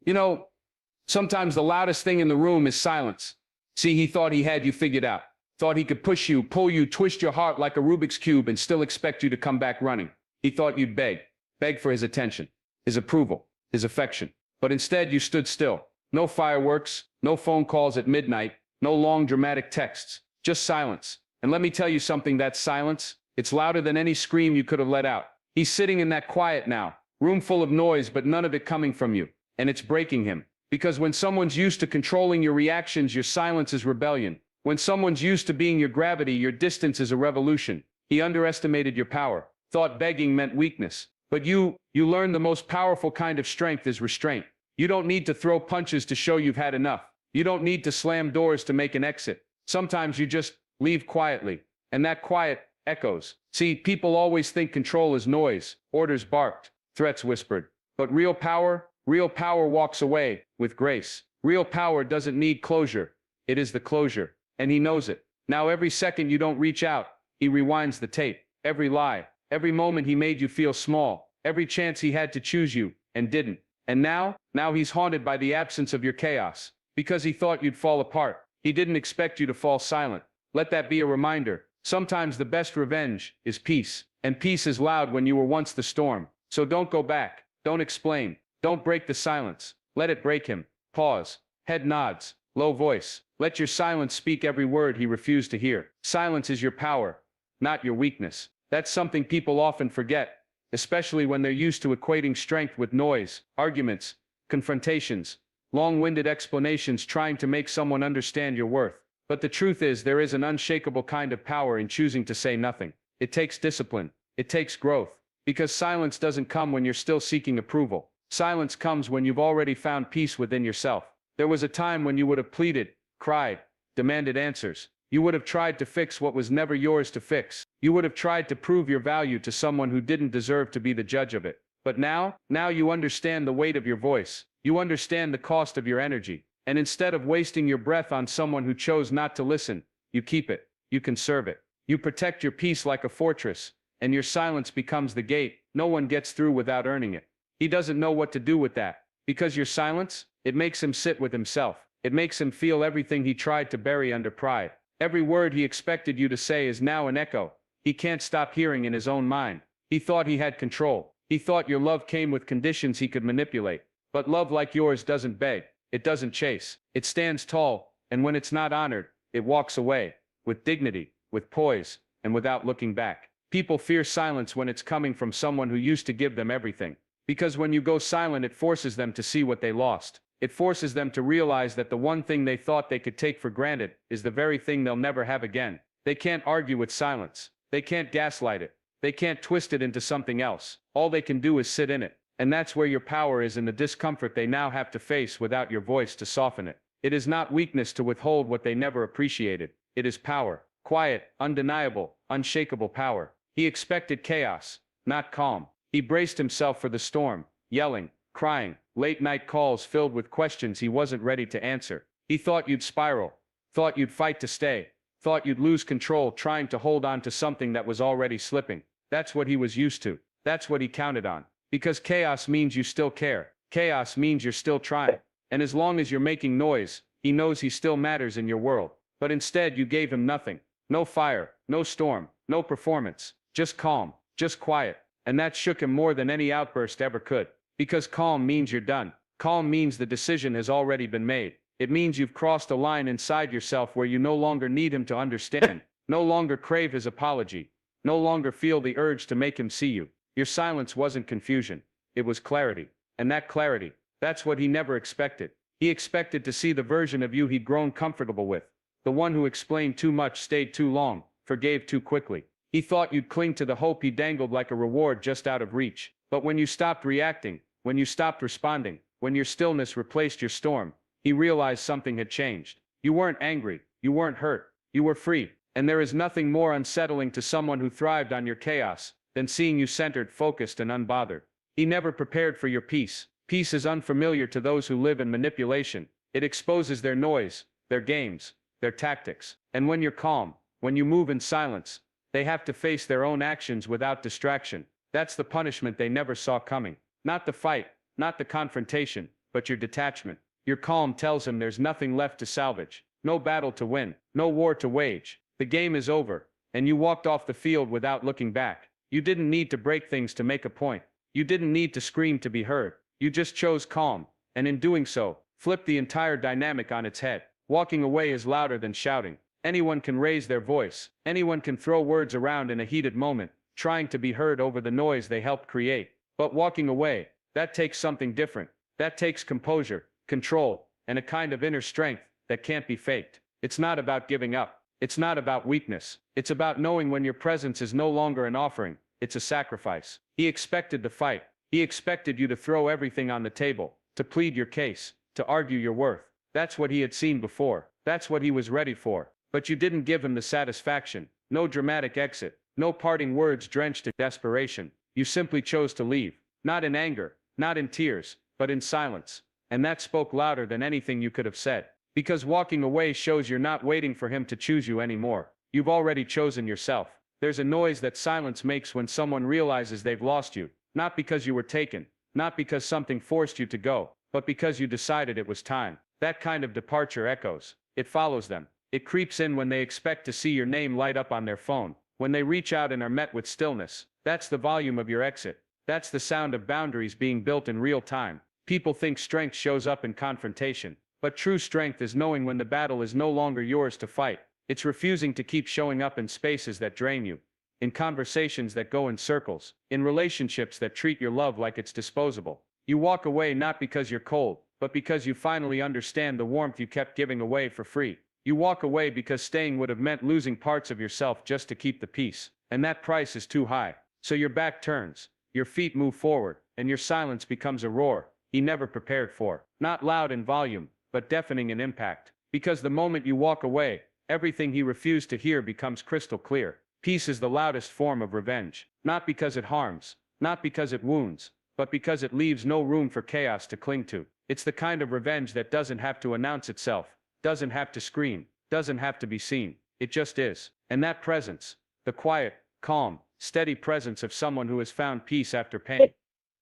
You know, sometimes the loudest thing in the room is silence. See, he thought he had you figured out. Thought he could push you, pull you, twist your heart like a Rubik's Cube and still expect you to come back running. He thought you'd beg for his attention, his approval, his affection. But instead you stood still. No fireworks, no phone calls at midnight, no long dramatic texts, just silence. And let me tell you something, that silence, it's louder than any scream you could have let out. He's sitting in that quiet now, room full of noise but none of it coming from you. And it's breaking him. Because when someone's used to controlling your reactions, your silence is rebellion. When someone's used to being your gravity, your distance is a revolution. He underestimated your power, thought begging meant weakness. But you learned the most powerful kind of strength is restraint. You don't need to throw punches to show you've had enough. You don't need to slam doors to make an exit. Sometimes you just leave quietly, and that quiet echoes. See, people always think control is noise, orders barked, threats whispered. But real power walks away with grace. Real power doesn't need closure. It is the closure, and he knows it. Now every second you don't reach out, he rewinds the tape. Every lie, every moment he made you feel small, every chance he had to choose you and didn't. And now he's haunted by the absence of your chaos. Because he thought you'd fall apart. He didn't expect you to fall silent. Let that be a reminder. Sometimes the best revenge is peace. And peace is loud when you were once the storm. So don't go back. Don't explain. Don't break the silence. Let it break him. Pause. Head nods. Low voice. Let your silence speak every word he refused to hear. Silence is your power, not your weakness. That's something people often forget, especially when they're used to equating strength with noise, arguments, confrontations, long-winded explanations trying to make someone understand your worth. But the truth is, there is an unshakable kind of power in choosing to say nothing. It takes discipline. It takes growth. Because silence doesn't come when you're still seeking approval. Silence comes when you've already found peace within yourself. There was a time when you would have pleaded, cried, demanded answers. You would have tried to fix what was never yours to fix. You would have tried to prove your value to someone who didn't deserve to be the judge of it. But now you understand the weight of your voice. You understand the cost of your energy. And instead of wasting your breath on someone who chose not to listen, you keep it. You conserve it. You protect your peace like a fortress, and your silence becomes the gate. No one gets through without earning it. He doesn't know what to do with that. Because your silence, it makes him sit with himself. It makes him feel everything he tried to bury under pride. Every word he expected you to say is now an echo. He can't stop hearing in his own mind. He thought he had control. He thought your love came with conditions he could manipulate. But love like yours doesn't beg. It doesn't chase. It stands tall, and when it's not honored, it walks away. With dignity, with poise, and without looking back. People fear silence when it's coming from someone who used to give them everything. Because when you go silent, it forces them to see what they lost. It forces them to realize that the one thing they thought they could take for granted is the very thing they'll never have again. They can't argue with silence. They can't gaslight it. They can't twist it into something else. All they can do is sit in it. And that's where your power is, in the discomfort they now have to face without your voice to soften it. It is not weakness to withhold what they never appreciated. It is power. Quiet, undeniable, unshakable power. He expected chaos, not calm. He braced himself for the storm, yelling, crying, late-night calls filled with questions he wasn't ready to answer. He thought you'd spiral, thought you'd fight to stay, thought you'd lose control trying to hold on to something that was already slipping. That's what he was used to. That's what he counted on. Because chaos means you still care. Chaos means you're still trying. And as long as you're making noise, he knows he still matters in your world. But instead you gave him nothing. No fire, no storm, no performance. Just calm, just quiet. And that shook him more than any outburst ever could. Because calm means you're done. Calm means the decision has already been made. It means you've crossed a line inside yourself where you no longer need him to understand. No longer crave his apology. No longer feel the urge to make him see you. Your silence wasn't confusion. It was clarity. And that clarity, that's what he never expected. He expected to see the version of you he'd grown comfortable with. The one who explained too much, stayed too long, forgave too quickly. He thought you'd cling to the hope he dangled like a reward just out of reach. But when you stopped reacting, when you stopped responding, when your stillness replaced your storm, he realized something had changed. You weren't angry. You weren't hurt. You were free. And there is nothing more unsettling to someone who thrived on your chaos than seeing you centered, focused, and unbothered. He never prepared for your peace. Peace is unfamiliar to those who live in manipulation. It exposes their noise, their games, their tactics. And when you're calm, when you move in silence, they have to face their own actions without distraction. That's the punishment they never saw coming. Not the fight, not the confrontation, but your detachment. Your calm tells him there's nothing left to salvage, no battle to win, no war to wage. The game is over, and you walked off the field without looking back. You didn't need to break things to make a point. You didn't need to scream to be heard. You just chose calm, and in doing so, flipped the entire dynamic on its head. Walking away is louder than shouting. Anyone can raise their voice. Anyone can throw words around in a heated moment, trying to be heard over the noise they helped create. But walking away, that takes something different. That takes composure, control, and a kind of inner strength that can't be faked. It's not about giving up. It's not about weakness. It's about knowing when your presence is no longer an offering. It's a sacrifice. He expected the fight. He expected you to throw everything on the table, to plead your case, to argue your worth. That's what he had seen before. That's what he was ready for. But you didn't give him the satisfaction. No dramatic exit. No parting words drenched in desperation. You simply chose to leave. Not in anger, not in tears, but in silence. And that spoke louder than anything you could have said. Because walking away shows you're not waiting for him to choose you anymore. You've already chosen yourself. There's a noise that silence makes when someone realizes they've lost you. Not because you were taken. Not because something forced you to go. But because you decided it was time. That kind of departure echoes. It follows them. It creeps in when they expect to see your name light up on their phone. When they reach out and are met with stillness. That's the volume of your exit. That's the sound of boundaries being built in real time. People think strength shows up in confrontation. But true strength is knowing when the battle is no longer yours to fight. It's refusing to keep showing up in spaces that drain you. In conversations that go in circles. In relationships that treat your love like it's disposable. You walk away not because you're cold, but because you finally understand the warmth you kept giving away for free. You walk away because staying would have meant losing parts of yourself just to keep the peace. And that price is too high. So your back turns, your feet move forward, and your silence becomes a roar he never prepared for. Not loud in volume, but deafening in impact. Because the moment you walk away, everything he refused to hear becomes crystal clear. Peace is the loudest form of revenge. Not because it harms, not because it wounds, but because it leaves no room for chaos to cling to. It's the kind of revenge that doesn't have to announce itself, doesn't have to scream, doesn't have to be seen. It just is. And that presence, the quiet, calm, steady presence of someone who has found peace after pain.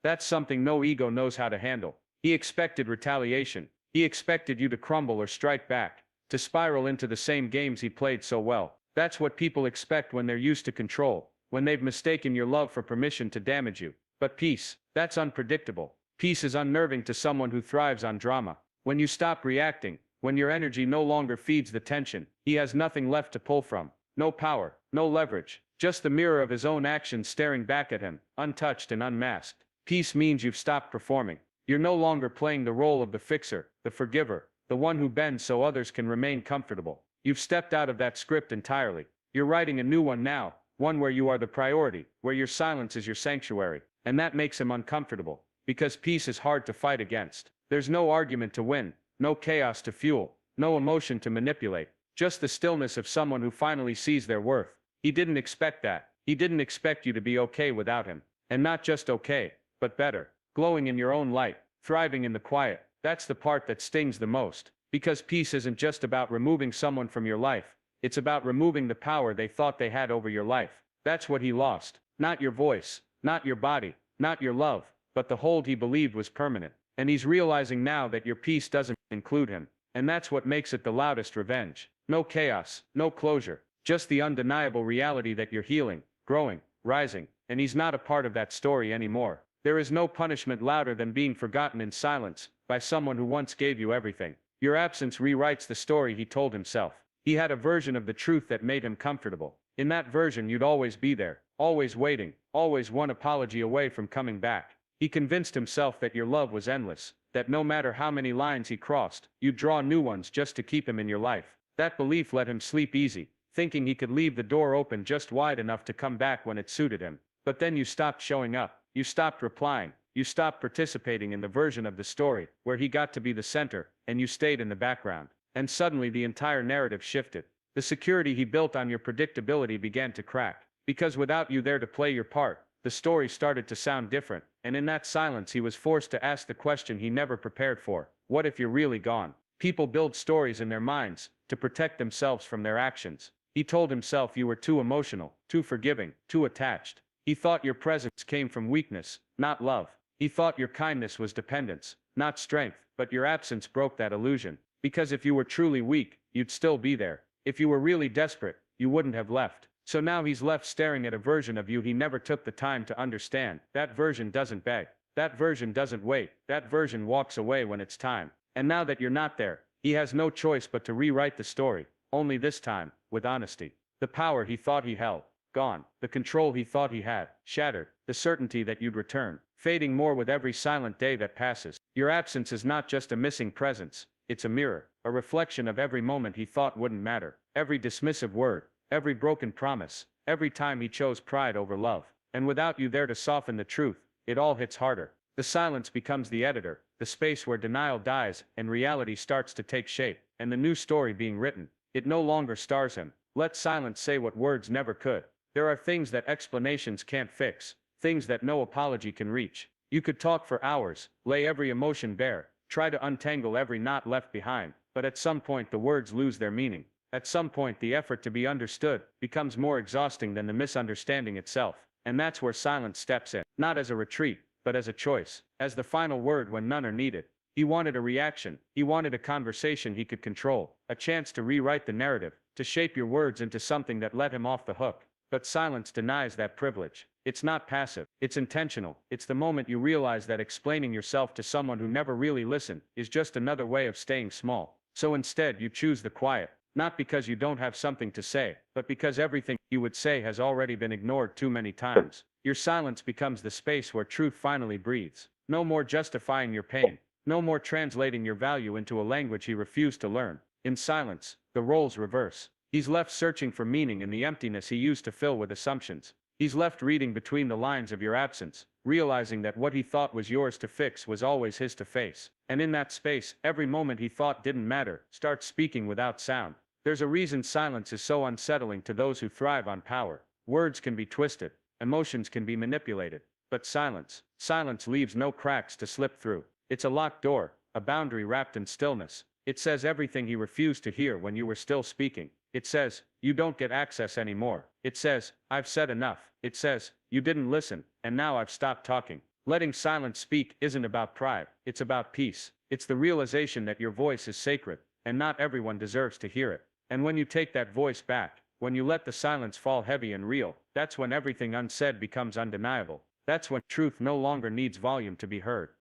That's something no ego knows how to handle. He expected retaliation. He expected you to crumble or strike back, to spiral into the same games he played so well. That's what people expect when they're used to control, when they've mistaken your love for permission to damage you. But peace, that's unpredictable. Peace is unnerving to someone who thrives on drama. When you stop reacting, when your energy no longer feeds the tension, he has nothing left to pull from. No power, no leverage, just the mirror of his own actions staring back at him, untouched and unmasked. Peace means you've stopped performing. You're no longer playing the role of the fixer, the forgiver, the one who bends so others can remain comfortable. You've stepped out of that script entirely. You're writing a new one now, one where you are the priority, where your silence is your sanctuary. And that makes him uncomfortable, because peace is hard to fight against. There's no argument to win, no chaos to fuel, no emotion to manipulate, just the stillness of someone who finally sees their worth. He didn't expect that. He didn't expect you to be okay without him. And not just okay, but better. Glowing in your own light, thriving in the quiet. That's the part that stings the most. Because peace isn't just about removing someone from your life. It's about removing the power they thought they had over your life. That's what he lost. Not your voice, not your body, not your love, but the hold he believed was permanent. And he's realizing now that your peace doesn't include him. And that's what makes it the loudest revenge. No chaos, no closure, just the undeniable reality that you're healing, growing, rising, and he's not a part of that story anymore. There is no punishment louder than being forgotten in silence by someone who once gave you everything. Your absence rewrites the story he told himself. He had a version of the truth that made him comfortable. In that version you'd always be there, always waiting, always one apology away from coming back. He convinced himself that your love was endless, that no matter how many lines he crossed, you'd draw new ones just to keep him in your life. That belief let him sleep easy, thinking he could leave the door open just wide enough to come back when it suited him. But then you stopped showing up. You stopped replying. You stopped participating in the version of the story where he got to be the center, and you stayed in the background. And suddenly the entire narrative shifted. The security he built on your predictability began to crack. Because without you there to play your part, the story started to sound different, and in that silence he was forced to ask the question he never prepared for. What if you're really gone? People build stories in their minds to protect themselves from their actions. He told himself you were too emotional, too forgiving, too attached. He thought your presence came from weakness, not love. He thought your kindness was dependence, not strength, but your absence broke that illusion. Because if you were truly weak, you'd still be there. If you were really desperate, you wouldn't have left. So now he's left staring at a version of you he never took the time to understand. That version doesn't beg. That version doesn't wait. That version walks away when it's time. And now that you're not there, he has no choice but to rewrite the story, only this time, with honesty. The power he thought he held, gone. The control he thought he had, shattered. The certainty that you'd return, fading more with every silent day that passes. Your absence is not just a missing presence, it's a mirror, a reflection of every moment he thought wouldn't matter, every dismissive word, every broken promise, every time he chose pride over love. And without you there to soften the truth, it all hits harder. The silence becomes the editor, the space where denial dies and reality starts to take shape, and the new story being written. It no longer stars him. Let silence say what words never could. There are things that explanations can't fix, things that no apology can reach. You could talk for hours, lay every emotion bare, try to untangle every knot left behind, but at some point the words lose their meaning. At some point the effort to be understood becomes more exhausting than the misunderstanding itself. And that's where silence steps in, not as a retreat, but as a choice, as the final word when none are needed. He wanted a reaction, he wanted a conversation he could control, a chance to rewrite the narrative, to shape your words into something that let him off the hook. But silence denies that privilege. It's not passive, it's intentional. It's the moment you realize that explaining yourself to someone who never really listened is just another way of staying small. So instead you choose the quiet, not because you don't have something to say, but because everything you would say has already been ignored too many times. Your silence becomes the space where truth finally breathes. No more justifying your pain. No more translating your value into a language he refused to learn. In silence, the roles reverse. He's left searching for meaning in the emptiness he used to fill with assumptions. He's left reading between the lines of your absence, realizing that what he thought was yours to fix was always his to face. And in that space, every moment he thought didn't matter starts speaking without sound. There's a reason silence is so unsettling to those who thrive on power. Words can be twisted, emotions can be manipulated, but silence leaves no cracks to slip through. It's a locked door, a boundary wrapped in stillness. It says everything he refused to hear when you were still speaking. It says, you don't get access anymore. It says, I've said enough. It says, you didn't listen, and now I've stopped talking. Letting silence speak isn't about pride, it's about peace. It's the realization that your voice is sacred, and not everyone deserves to hear it. And when you take that voice back, when you let the silence fall heavy and real, that's when everything unsaid becomes undeniable. That's when truth no longer needs volume to be heard.